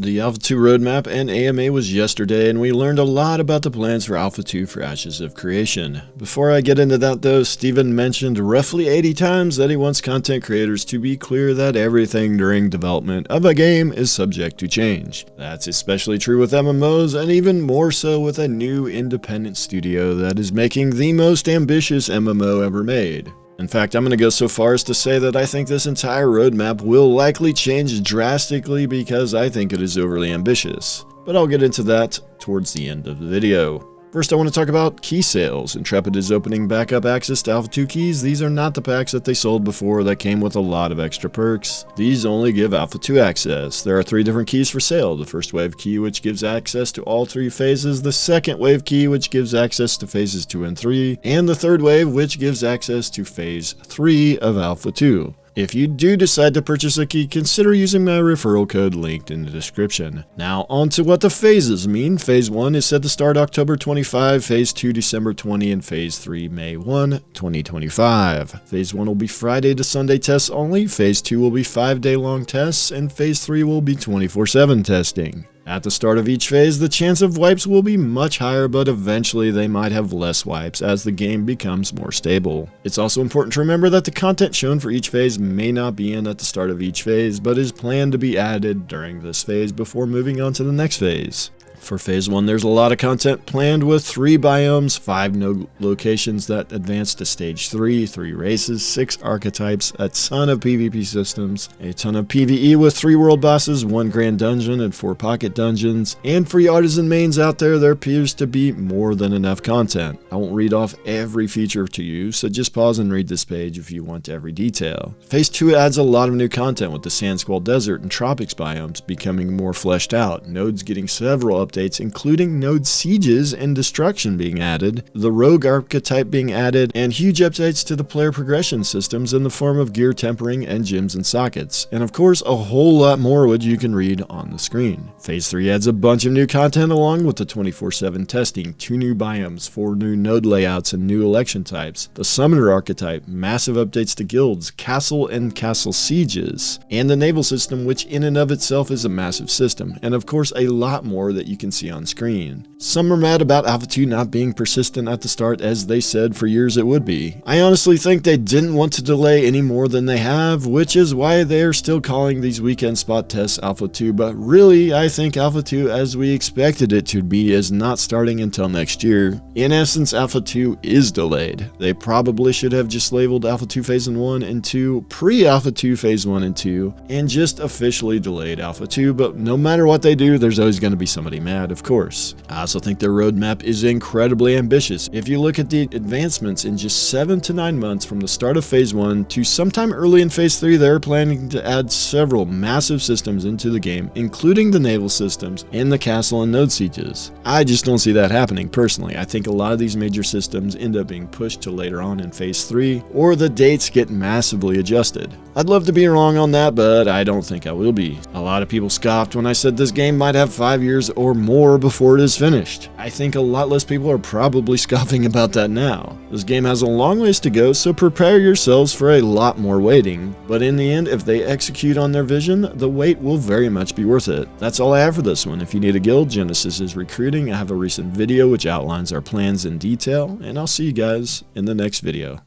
The Alpha 2 roadmap and AMA was yesterday, and we learned a lot about the plans for Alpha 2 for Ashes of Creation. Before I get into that though, Steven mentioned roughly 80 times that he wants content creators to be clear that everything during development of a game is subject to change. That's especially true with MMOs, and even more so with a new independent studio that is making the most ambitious MMO ever made. In fact, I'm going to go so far as to say that I think this entire roadmap will likely change drastically because I think it is overly ambitious. But I'll get into that towards the end of the video. First, I want to talk about key sales. Intrepid is opening back up access to Alpha 2 keys. These are not the packs that they sold before that came with a lot of extra perks. These only give Alpha 2 access. There are 3 different keys for sale. The first wave key, which gives access to all 3 phases. The second wave key, which gives access to phases 2 and 3. And the third wave, which gives access to phase 3 of Alpha 2. If you do decide to purchase a key, consider using my referral code linked in the description. Now on to what the phases mean. Phase 1 is set to start October 25, Phase 2 December 20, and Phase 3 May 1, 2025. Phase 1 will be Friday to Sunday tests only, Phase 2 will be 5-day long tests, and Phase 3 will be 24/7 testing. At the start of each phase, the chance of wipes will be much higher, but eventually they might have less wipes as the game becomes more stable. It's also important to remember that the content shown for each phase may not be in at the start of each phase, but is planned to be added during this phase before moving on to the next phase. For Phase 1, there's a lot of content planned with 3 biomes, 5 node locations that advance to Stage 3, 3 races, 6 archetypes, a ton of PvP systems, a ton of PvE with 3 world bosses, 1 grand dungeon, and 4 pocket dungeons, and free artisan mains out there. There appears to be more than enough content. I won't read off every feature to you, so just pause and read this page if you want every detail. Phase 2 adds a lot of new content with the Sand Squall Desert and Tropics biomes becoming more fleshed out, nodes getting several updates including node sieges and destruction being added, the rogue archetype being added, and huge updates to the player progression systems in the form of gear tempering and gems and sockets, and of course a whole lot more which you can read on the screen. Phase 3 adds a bunch of new content along with the 24/7 testing, 2 new biomes, 4 new node layouts and new election types, the summoner archetype, massive updates to guilds, castle and castle sieges, and the naval system, which in and of itself is a massive system, and of course a lot more that you can see on screen. Some are mad about Alpha 2 not being persistent at the start, as they said for years it would be. I honestly think they didn't want to delay any more than they have, which is why they are still calling these weekend spot tests Alpha 2, but really I think Alpha 2 as we expected it to be is not starting until next year. In essence, Alpha 2 is delayed. They probably should have just labeled Alpha 2 Phase 1 and 2 pre-Alpha 2 Phase 1 and 2 and just officially delayed Alpha 2, but no matter what they do, there's always going to be somebody mad, of course. I also think their roadmap is incredibly ambitious. If you look at the advancements in just 7 to 9 months from the start of Phase 1 to sometime early in Phase 3, they're planning to add several massive systems into the game, including the naval systems and the castle and node sieges. I just don't see that happening personally. I think a lot of these major systems end up being pushed to later on in Phase 3, or the dates get massively adjusted. I'd love to be wrong on that, but I don't think I will be. A lot of people scoffed when I said this game might have 5 years or more before it is finished. I think a lot less people are probably scoffing about that now. This game has a long ways to go, so prepare yourselves for a lot more waiting, but in the end, if they execute on their vision, the wait will very much be worth it. That's all I have for this one. If you need a guild, Genesis is recruiting. I have a recent video which outlines our plans in detail, and I'll see you guys in the next video.